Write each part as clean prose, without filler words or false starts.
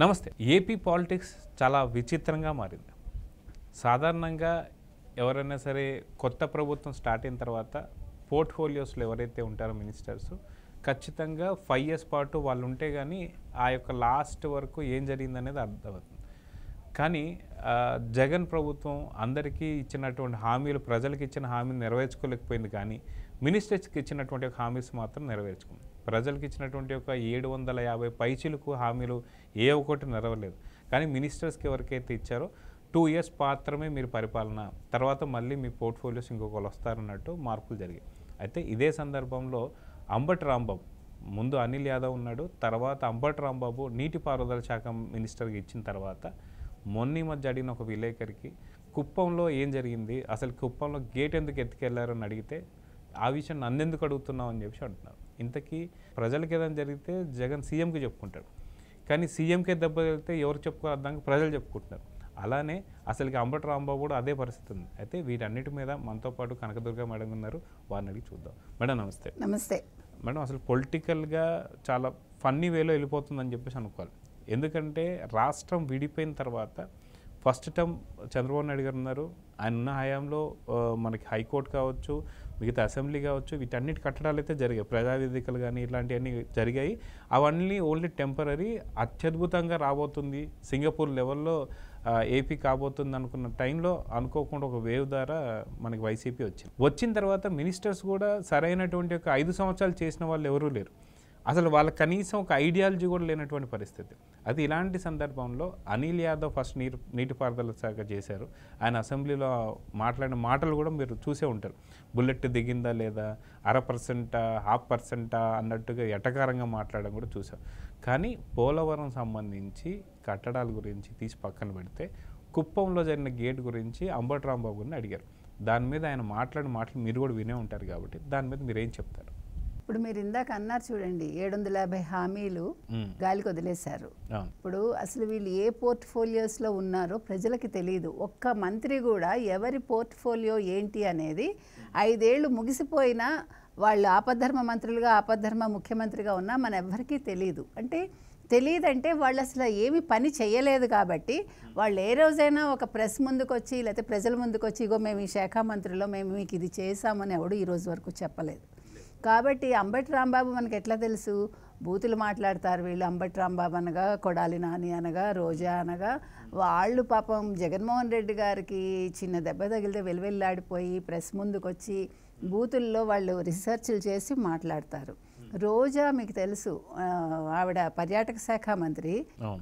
నమస్తే. AP politics చాలా విచిత్రంగా మారింది. సాధారణంగా ఎవరైనా సరే కొత్త ప్రభుత్వం స్టార్ట్ అయిన తర్వాత పోర్ట్ఫోలియోస్లో ఎవరైతే ఉంటారో మినిస్టర్స్ ఖచ్చితంగా 5 years పాటు వాళ్ళు ఉంటే కానీ ఆ యొక్క లాస్ట్ వరకు ఏం జరిగిందనేది అర్థమవుతుంది. కానీ జగన్ ప్రభుత్వం అందరికీ ఇచ్చినటువంటి హామీలు, ప్రజలకు ఇచ్చిన హామీలు నెరవేర్చుకోలేకపోయింది. కానీ మినిస్టర్స్కి ఇచ్చినటువంటి హామీస్ మాత్రం నెరవేర్చుకుంది. ప్రజలకు ఇచ్చినటువంటి ఒక 750 పైచిలకు హామీలు ఏ ఒక్కటి నెరవేరలేదు. కానీ మినిస్టర్స్కి ఎవరికైతే ఇచ్చారో 2 years మాత్రమే మీరు పరిపాలన, తర్వాత మళ్ళీ మీ పోర్ట్ఫోలియోస్ ఇంకొకరు వస్తారన్నట్టు మార్పులు జరిగాయి. అయితే ఇదే సందర్భంలో అంబటి రాంబాబు, ముందు అనిల్ యాదవ్ ఉన్నాడు, తర్వాత అంబటి రాంబాబు నీటిపారుదల శాఖ మినిస్టర్గా ఇచ్చిన తర్వాత మొన్న మధ్య అడిగిన ఒక విలేకరికి కుప్పంలో ఏం జరిగింది, అసలు కుప్పంలో గేట్ ఎందుకు ఎత్తుకెళ్లారని అడిగితే ఆ విషయం నన్నెందుకు అడుగుతున్నావు అని చెప్పి అంటున్నారు. ఇంతకీ ప్రజలకి ఏదైనా జరిగితే జగన్ సీఎంకి చెప్పుకుంటాడు, కానీ సీఎంకే దెబ్బ తగిలితే ఎవరు చెప్పుకోవాలి, దానికి ప్రజలు చెప్పుకుంటున్నారు. అలానే అసలుకి అంబటి రాంబాబు కూడా అదే పరిస్థితి ఉంది. అయితే వీటన్నిటి మీద మనతో పాటు కనకదుర్గ మేడం ఉన్నారు, వారిని అడిగి చూద్దాం. మేడం నమస్తే. నమస్తే మేడం, అసలు పొలిటికల్గా చాలా ఫన్నీ వేలో వెళ్ళిపోతుందని చెప్పేసి అనుకోవాలి. ఎందుకంటే రాష్ట్రం విడిపోయిన తర్వాత ఫస్ట్ టర్మ్ చంద్రబాబు నాయుడు గారు ఉన్నారు. ఆయన ఉన్న హయాంలో మనకి హైకోర్టు కావచ్చు, మిగతా అసెంబ్లీ కావచ్చు, వీటన్నిటి కట్టడాలు అయితే జరిగాయి. ప్రజావేదికలు కానీ ఇలాంటివన్నీ జరిగాయి. అవన్నీ ఓన్లీ టెంపరీ. అత్యద్భుతంగా రాబోతుంది, సింగపూర్ లెవెల్లో ఏపీ కాబోతుంది అనుకున్న టైంలో అనుకోకుండా ఒక వేవ్ ద్వారా మనకి వైసీపీ వచ్చిన తర్వాత మినిస్టర్స్ కూడా సరైనటువంటి ఒక 5 సంవత్సరాలు చేసిన వాళ్ళు ఎవరూ లేరు. అసలు వాళ్ళ కనీసం ఒక ఐడియాలజీ కూడా లేనటువంటి పరిస్థితి. అది ఇలాంటి సందర్భంలో అనిల్ యాదవ్ ఫస్ట్ నీటిపారుదల శాఖ చేశారు. ఆయన అసెంబ్లీలో మాట్లాడిన మాటలు కూడా మీరు చూసే ఉంటారు. బుల్లెట్ దిగిందా లేదా, 0.5%, 0.5% అన్నట్టుగా ఎటకారంగా మాట్లాడడం కూడా చూసాం. కానీ పోలవరం సంబంధించి కట్టడాల గురించి తీసి పక్కన పెడితే కుప్పంలో జరిగిన గేట్ గురించి అంబటి రాంబాబు గారిని అడిగారు. దాని మీద ఆయన మాటలు మీరు కూడా వినే ఉంటారు కాబట్టి దాని మీద మీరేం చెప్తారు? ఇప్పుడు మీరు ఇందాక అన్నారు చూడండి, 750 హామీలు గాలికి వదిలేశారు. ఇప్పుడు అసలు వీళ్ళు ఏ పోర్ట్ఫోలియోస్లో ఉన్నారో ప్రజలకి తెలియదు. ఒక్క మంత్రి కూడా ఎవరి పోర్ట్ఫోలియో ఏంటి అనేది 5 ఏళ్ళు ముగిసిపోయినా వాళ్ళు ఆపద్ధర్మ మంత్రులుగా, ఆపద్ధర్మ ముఖ్యమంత్రిగా ఉన్నా మన ఎవ్వరికీ తెలియదు. అంటే తెలియదంటే వాళ్ళు అసలు ఏమి పని చేయలేదు. కాబట్టి వాళ్ళు ఏ రోజైనా ఒక ప్రెస్ ముందుకు వచ్చి లేకపోతే ప్రజల ముందుకు వచ్చి ఇగో మేము ఈ శాఖ మంత్రిలో మేము మీకు ఇది చేసామని ఎవడు ఈ రోజు వరకు చెప్పలేదు. కాబట్టి అంబటి రాంబాబు మనకు ఎట్లా తెలుసు? బూతులు మాట్లాడతారు వీళ్ళు. అంబటి రాంబాబు అనగా, కొడాలి నాని అనగా, రోజా అనగా, వాళ్ళు పాపం జగన్మోహన్ రెడ్డి గారికి చిన్న దెబ్బ తగిలితే వెలువెల్లాడిపోయి ప్రెస్ ముందుకు వచ్చి బూతుల్లో వాళ్ళు రీసెర్చ్లు చేసి మాట్లాడతారు. రోజా మీకు తెలుసు, ఆవిడ పర్యాటక శాఖ మంత్రి.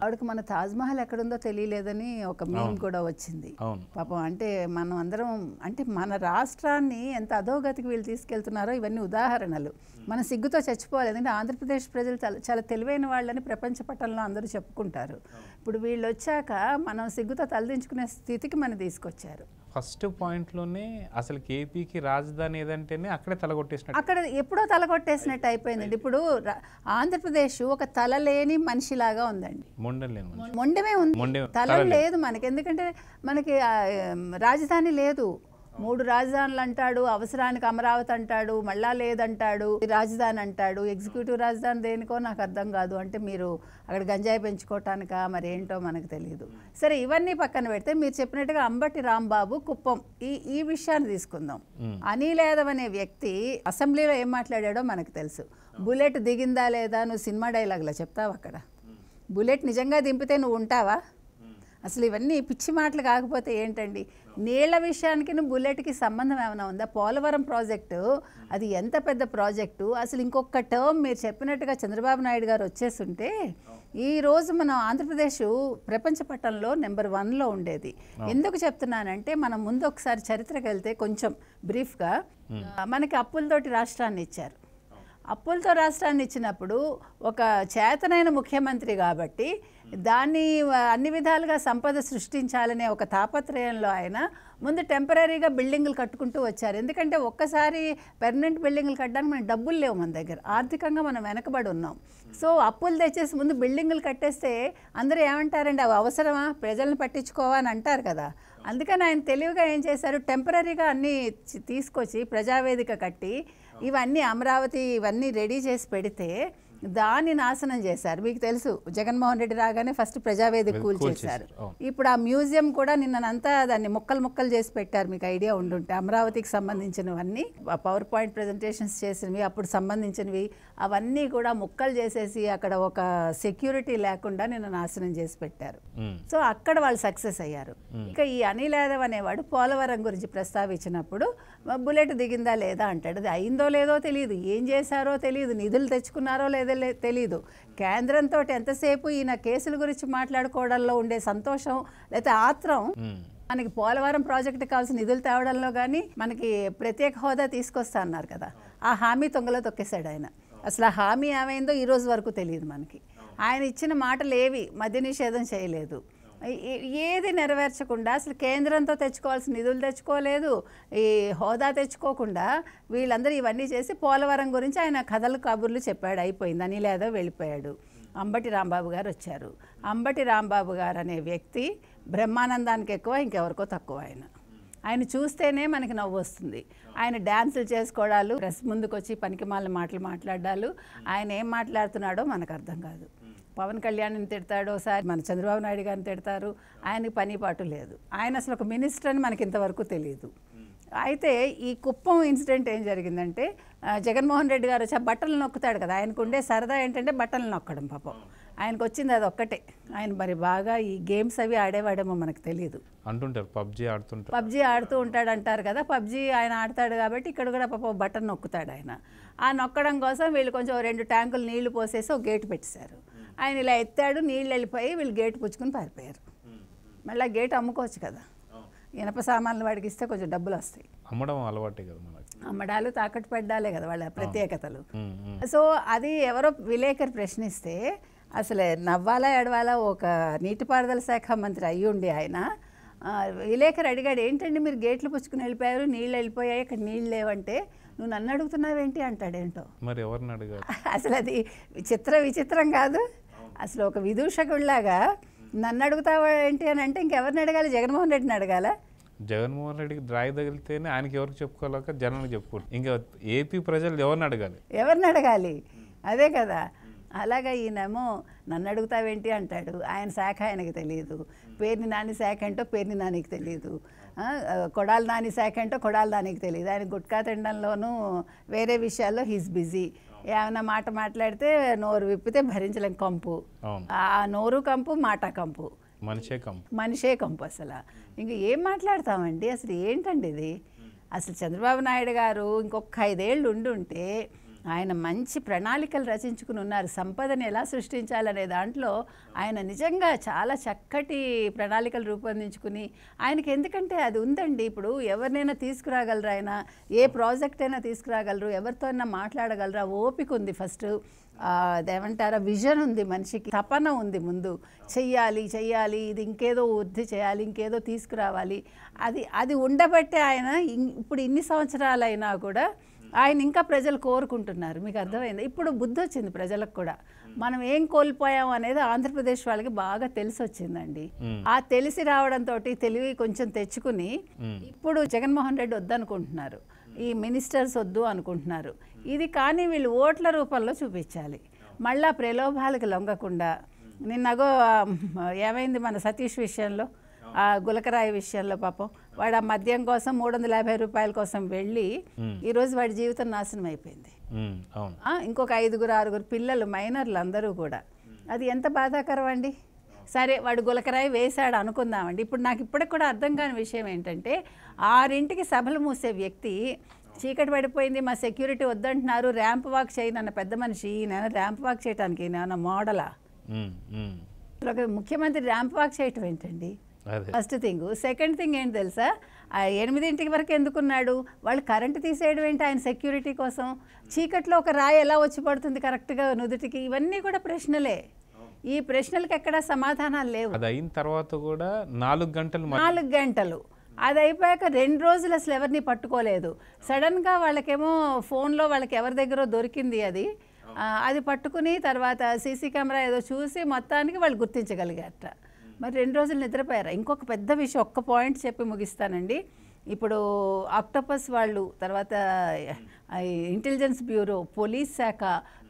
ఆవిడకి మన తాజ్మహల్ ఎక్కడుందో తెలియలేదని ఒక మీమ్ కూడా వచ్చింది పాపం. అంటే మనం అందరం, అంటే మన రాష్ట్రాన్ని ఎంత అధోగతికి వీళ్ళు తీసుకెళ్తున్నారో ఇవన్నీ ఉదాహరణలు. మనం సిగ్గుతో చచ్చిపోవాలి. ఎందుకంటే ఆంధ్రప్రదేశ్ ప్రజలు చాలా తెలివైన వాళ్ళని ప్రపంచ పటంలో అందరూ చెప్పుకుంటారు. ఇప్పుడు వీళ్ళు వచ్చాక మనం సిగ్గుతో తలదించుకునే స్థితికి మనం తీసుకొచ్చారు. ఫస్ట్ పాయింట్లోనే అసలు ఏపీకి రాజధాని ఏదంటేనే అక్కడే తలగొట్టేసినట్టు, అక్కడ ఎప్పుడో తలగొట్టేసినట్టు అయిపోయిందండి. ఇప్పుడు ఆంధ్రప్రదేశ్ ఒక తల లేని మనిషిలాగా ఉందండి. మొండమే ఉంది, తల లేదు మనకి. ఎందుకంటే మనకి రాజధాని లేదు. 3 రాజధానులు అంటాడు, అవసరానికి అమరావతి అంటాడు, మళ్ళా లేదంటాడు, రాజధాని అంటాడు. ఎగ్జిక్యూటివ్ రాజధాని దేనికో నాకు అర్థం కాదు. అంటే మీరు అక్కడ గంజాయి పెంచుకోవటానికా మరి ఏంటో మనకు తెలియదు. సరే, ఇవన్నీ పక్కన పెడితే మీరు చెప్పినట్టుగా అంబటి రాంబాబు కుప్పం ఈ విషయాన్ని తీసుకుందాం. అనిల్ యాదవ్ అనే వ్యక్తి అసెంబ్లీలో ఏం మాట్లాడాడో మనకు తెలుసు. బుల్లెట్ దిగిందా లేదా నువ్వు సినిమా డైలాగ్లో చెప్తావు. అక్కడ బుల్లెట్ నిజంగా దింపితే నువ్వు ఉంటావా? అసలు ఇవన్నీ పిచ్చి మాటలు కాకపోతే ఏంటండి? నీళ్ల విషయానికి బుల్లెట్కి సంబంధం ఏమైనా ఉందా? పోలవరం ప్రాజెక్టు అది ఎంత పెద్ద ప్రాజెక్టు. అసలు ఇంకొక టర్మ్ మీరు చెప్పినట్టుగా చంద్రబాబు నాయుడు గారు వచ్చేస్తుంటే ఈరోజు మనం ఆంధ్రప్రదేశ్ ప్రపంచ పటంలో నెంబర్ 1లో ఉండేది. ఎందుకు చెప్తున్నానంటే మనం ముందు ఒకసారి చరిత్రకు వెళ్తే కొంచెం బ్రీఫ్గా, మనకి అప్పులతోటి రాష్ట్రాన్ని ఇచ్చారు. అప్పులతో రాష్ట్రాన్ని ఇచ్చినప్పుడు ఒక చేతనైన ముఖ్యమంత్రి కాబట్టి దాన్ని అన్ని విధాలుగా సంపద సృష్టించాలనే ఒక తాపత్రయంలో ఆయన ముందు టెంపరీగా బిల్డింగులు కట్టుకుంటూ వచ్చారు. ఎందుకంటే ఒక్కసారి పెర్మనెంట్ బిల్డింగులు కట్టడానికి మనకి డబ్బులు లేవు, మన దగ్గర ఆర్థికంగా మనం వెనకబడి ఉన్నాం. సో అప్పులు తెచ్చేసి ముందు బిల్డింగులు కట్టేస్తే అందరూ ఏమంటారండి, అవి అవసరమా, ప్రజల్ని పట్టించుకోవా అని అంటారు కదా. అందుకని ఆయన తెలివిగా ఏం చేశారు, టెంపరీగా అన్నీ తీసుకొచ్చి ప్రజావేదిక కట్టి ఇవన్నీ అమరావతి ఇవన్నీ రెడీ చేసి పెడితే దాన్ని నాశనం చేశారు. మీకు తెలుసు జగన్మోహన్ రెడ్డి రాగానే ఫస్ట్ ప్రజావేదిక కూల్చేశారు. ఇప్పుడు ఆ మ్యూజియం కూడా నిన్నంతా దాన్ని ముక్కలు చేసి పెట్టారు. మీకు ఐడియా ఉండుంటే అమరావతికి సంబంధించినవన్నీ పవర్ పాయింట్ ప్రజెంటేషన్స్ చేసినవి అప్పుడు సంబంధించినవి అవన్నీ కూడా ముక్కలు చేసేసి అక్కడ ఒక సెక్యూరిటీ లేకుండా నిన్న నాశనం చేసి పెట్టారు. సో అక్కడ వాళ్ళు సక్సెస్ అయ్యారు. ఇక ఈ అనిల్ యాదవ్ అనేవాడు పోలవరం గురించి ప్రస్తావించినప్పుడు బుల్లెట్ దిగిందా లేదా అంటాడు. అది అయిందో లేదో తెలియదు, ఏం చేశారో తెలియదు, నిధులు తెచ్చుకున్నారో లేదో తెలీదు. కేంద్రంతో ఎంతసేపు ఈయన కేసుల గురించి మాట్లాడుకోవడంలో ఉండే సంతోషం లేకపోతే ఆత్రం మనకి పోలవరం ప్రాజెక్టు కావాల్సిన నిధులు తేవడంలో కానీ మనకి ప్రత్యేక హోదా తీసుకొస్తా అన్నారు కదా, ఆ హామీ తొంగలో తొక్కేశాడు ఆయన. అసలు ఆ హామీ ఏమైందో ఈ రోజు వరకు తెలియదు మనకి. ఆయన ఇచ్చిన మాటలు ఏవి మద్య నిషేధం చేయలేదు, ఏది నెరవేర్చకుండా అసలు కేంద్రంతో తెచ్చుకోవాల్సిన నిధులు తెచ్చుకోలేదు, ఈ హోదా తెచ్చుకోకుండా వీళ్ళందరూ ఇవన్నీ చేసి పోలవరం గురించి ఆయన కథలు కబుర్లు చెప్పాడు. అయిపోయింది. అనిల్ యాదవ్ వెళ్ళిపోయాడు. అంబటి రాంబాబు గారు వచ్చారు. అంబటి రాంబాబు గారు అనే వ్యక్తి బ్రహ్మానందానికి ఎక్కువ, ఇంకెవరికో తక్కువ. ఆయన చూస్తేనే మనకి నవ్వు వస్తుంది. ఆయన డ్యాన్సులు చేసుకోవడాలు, ప్రెస్ ముందుకు వచ్చి పనికిమాలిన మాటలు మాట్లాడాలు, ఆయన ఏం మాట్లాడుతున్నాడో మనకు అర్థం కాదు. పవన్ కళ్యాణ్ని తిడతాడు, ఒకసారి మన చంద్రబాబు నాయుడు గారిని తిడతారు. ఆయనకి పని పాటు లేదు. ఆయన అసలు ఒక మినిస్టర్ అని మనకి ఇంతవరకు తెలియదు. అయితే ఈ కుప్పం ఇన్సిడెంట్ ఏం జరిగిందంటే జగన్మోహన్ రెడ్డి గారు వచ్చి బట్టలు నొక్కుతాడు కదా, ఆయనకు ఉండే సరదా ఏంటంటే బట్టలు నొక్కడం. పాపం ఆయనకు వచ్చింది అది ఒక్కటే. ఆయన మరి బాగా ఈ గేమ్స్ అవి ఆడేవాడేమో మనకు తెలియదు అంటుంటారు. పబ్జీ ఆడుతూ ఉంటాడు అంటారు కదా. పబ్జీ ఆయన ఆడతాడు కాబట్టి ఇక్కడ కూడా పాపం బట్టలు నొక్కుతాడు ఆయన. ఆ నొక్కడం కోసం వీళ్ళు కొంచెం 2 ట్యాంకులు నీళ్లు పోసేసి ఒక గేటు పెట్టేశారు. ఆయన ఇలా ఎత్తాడు, నీళ్ళు వెళ్ళిపోయి వీళ్ళు గేటు పుచ్చుకుని పారిపోయారు. మళ్ళీ గేటు అమ్ముకోవచ్చు కదా, ఇనప సామాన్లు వాడికి ఇస్తే కొంచెం డబ్బులు వస్తాయి. అమ్మడం అలవాటే కదా మనకి, అమ్మడాలు తాకట్టు పెట్టడాలే కదా వాళ్ళ ప్రత్యేకతలు. సో అది ఎవరో విలేకరు ప్రశ్నిస్తే అసలు నవ్వాలా ఎడవాలా, ఒక నీటిపారుదల శాఖ మంత్రి అయ్యుండి ఆయన విలేకరు అడిగాడు, ఏంటండి మీరు గేట్లు పుచ్చుకుని వెళ్ళిపోయారు, నీళ్ళు వెళ్ళిపోయాయి, ఇక్కడ నీళ్ళు లేవంటే నువ్వు నన్ను అడుగుతున్నావేంటి అంటాడేంటో. మరి ఎవరిని అడిగారు? అసలు అది విచిత్రం కాదు. అసలు ఒక విదూషకుడిలాగా నన్ను అడుగుతావా ఏంటి అని అంటే ఇంకెవరిని అడగాలి? జగన్మోహన్ రెడ్డిని అడగాల? జగన్మోహన్ రెడ్డికి రాయి తగిలితేనే ఆయనకి ఎవరికి చెప్పుకోలేక జనానికి చెప్పుకోండి, ఇంకా ఏపీ ప్రజలు ఎవరిని అడగాలి? అదే కదా. అలాగా ఈయనేమో నన్ను అడుగుతావేంటి అంటాడు. ఆయన శాఖ ఆయనకి తెలియదు, పేర్ని నాని శాఖ ఏంటో పేర్ని నానికి తెలియదు, కొడాలి నాని శాఖ ఏంటో కొడాలి నానికి తెలియదు. ఆయన గుట్కా తినడంలోనూ వేరే విషయాల్లో హీస్ బిజీ. ఏమైనా మాట మాట్లాడితే నోరు విప్పితే భరించలేం కంపు. ఆ నోరు కంపు, మాట కంపు, మనిషే కంపు. అసలు ఇంక ఏం మాట్లాడతామండి? అసలు ఏంటండి ఇది? అసలు చంద్రబాబు నాయుడు గారు ఇంకొక 5 ఏళ్ళు ఉండుంటే ఆయన మంచి ప్రణాళికలు రచించుకుని ఉన్నారు. సంపదని ఎలా సృష్టించాలనే దాంట్లో ఆయన నిజంగా చాలా చక్కటి ప్రణాళికలు రూపొందించుకుని ఆయనకి, ఎందుకంటే అది ఉందండి. ఇప్పుడు ఎవరినైనా తీసుకురాగలరు, ఆయన ఏ ప్రాజెక్ట్ అయినా తీసుకురాగలరు, ఎవరితో అయినా మాట్లాడగలరు. ఓపిక ఉంది ఫస్ట్, అదేమంటారా విజన్ ఉంది, మనిషికి తపన ఉంది, ముందు చెయ్యాలి ఇది ఇంకేదో వృద్ధి చేయాలి, ఇంకేదో తీసుకురావాలి. అది ఉండబట్టే ఆయన ఇప్పుడు ఇన్ని సంవత్సరాలైనా కూడా ఆయన ఇంకా ప్రజలు కోరుకుంటున్నారు. మీకు అర్థమైంది? ఇప్పుడు బుద్ధి వచ్చింది ప్రజలకు కూడా. మనం ఏం కోల్పోయాం అనేది ఆంధ్రప్రదేశ్ వాళ్ళకి బాగా తెలిసి వచ్చిందండి. ఆ తెలిసి రావడంతో తెలివి కొంచెం తెచ్చుకుని ఇప్పుడు జగన్మోహన్ రెడ్డి వద్దనుకుంటున్నారు, ఈ మినిస్టర్స్ వద్దు అనుకుంటున్నారు. ఇది కానీ వీళ్ళు ఓట్ల రూపంలో చూపించాలి. మళ్ళా ప్రలోభాలకు లొంగకుండా, నిన్నగో ఏమైంది మన సతీష్ విషయంలో, ఆ గులకరాయి విషయంలో పాపం వాడు ఆ మద్యం కోసం 350 రూపాయల కోసం వెళ్ళి ఈరోజు వాడి జీవితం నాశనం అయిపోయింది. ఇంకొక 5-6 పిల్లలు, మైనర్లు అందరూ కూడా. అది ఎంత బాధాకరం అండి. సరే వాడు గులకరాయి వేశాడు అనుకుందామండి. ఇప్పుడు నాకు ఇప్పటికి కూడా అర్థం కాని విషయం ఏంటంటే 6ంటికి సభలు మూసే వ్యక్తి చీకటి పడిపోయింది, మా సెక్యూరిటీ వద్దంటున్నారు, ర్యాంప్ వాక్ చేయనన్న పెద్ద మనిషి నేను ర్యాంప్ వాక్ చేయడానికి నేను మోడలా? ముఖ్యమంత్రి ర్యాంప్ వాక్ చేయటం ఏంటండి? First thing. సెకండ్ థింగ్ ఏంటి తెలుసా, 8 వరకు ఎందుకున్నాడు? వాళ్ళు కరెంటు తీసేయడం ఏంటి ఆయన సెక్యూరిటీ కోసం? చీకట్లో ఒక రాయి ఎలా వచ్చి పడుతుంది కరెక్ట్గా నుదుటికి? ఇవన్నీ కూడా ప్రశ్నలే. ఈ ప్రశ్నలకు ఎక్కడా సమాధానాలు లేవు. అది అయిన తర్వాత కూడా 4 గంటలు అది అయిపోయాక 2 రోజులు అసలు ఎవరిని పట్టుకోలేదు. సడన్గా వాళ్ళకేమో ఫోన్లో వాళ్ళకి ఎవరి దగ్గర దొరికింది అది పట్టుకుని తర్వాత సీసీ కెమెరా ఏదో చూసి మొత్తానికి వాళ్ళు గుర్తించగలిగారట. మరి 2 రోజులు నిద్రపోయారా? ఇంకొక పెద్ద విషయం, ఒక్క పాయింట్ చెప్పి ముగిస్తానండి. ఇప్పుడు ఆక్టోపస్ వాళ్ళు, తర్వాత ఇంటెలిజెన్స్ బ్యూరో, పోలీస్ శాఖ,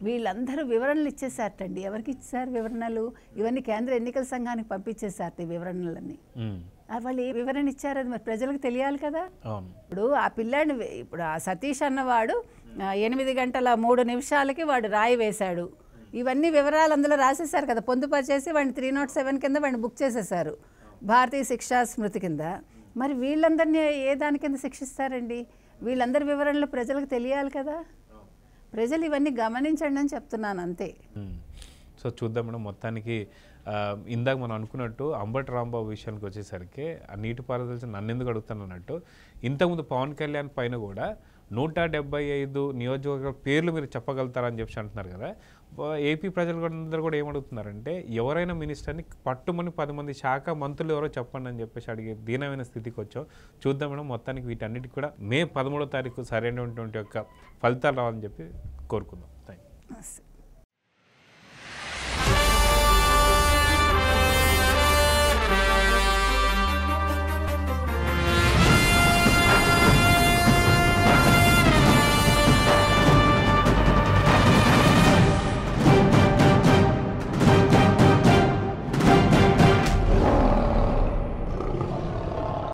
వీళ్ళందరూ వివరణలు ఇచ్చేసారటండి. ఎవరికి ఇచ్చారు వివరణలు? ఇవన్నీ కేంద్ర ఎన్నికల సంఘానికి పంపించేసారట ఈ వివరణలన్నీ. వాళ్ళు ఏ వివరణ ఇచ్చారు అది మరి ప్రజలకు తెలియాలి కదా. ఇప్పుడు ఆ పిల్లాడిని, ఇప్పుడు ఆ సతీష్ అన్నవాడు 8 గంటల 3 నిమిషాలకి వాడు రాయి వేశాడు. ఇవన్నీ వివరాలు అందులో రాసేసారు కదా, పొందుపరిచేసి వాడిని 307 కింద వాడిని బుక్ చేసేసారు భారతీయ శిక్షా స్మృతి కింద. మరి వీళ్ళందరినీ ఏ దాని కింద శిక్షిస్తారండి? వీళ్ళందరి వివరణలు ప్రజలకు తెలియాలి కదా. ప్రజలు ఇవన్నీ గమనించండి అని చెప్తున్నాను అంతే. సో చూద్దాం మేడం. మొత్తానికి ఇందాక మనం అనుకున్నట్టు అంబటి రాంబాబు విషయానికి వచ్చేసరికి ఆ నీటిపారుదల నన్ను ఎందుకు అడుగుతాను అన్నట్టు, ఇంతకుముందు పవన్ కళ్యాణ్ పైన కూడా 175 నియోజకవర్గాల పేర్లు మీరు చెప్పగలుగుతారని చెప్పి అంటున్నారు కదా. ఏపీ ప్రజలు అందరూ కూడా ఏమడుగుతున్నారంటే, ఎవరైనా మినిస్టర్ని పట్టుమని 10 మంది శాఖ మంత్రులు ఎవరో చెప్పండి అని చెప్పేసి అడిగే దీనమైన స్థితికి వచ్చాం. చూద్దాం మేడం. మొత్తానికి వీటన్నిటికి కూడా మే 13వ తారీఖు సరైనటువంటి యొక్క ఫలితాలు రావాలని చెప్పి కోరుకుందాం. Thank you.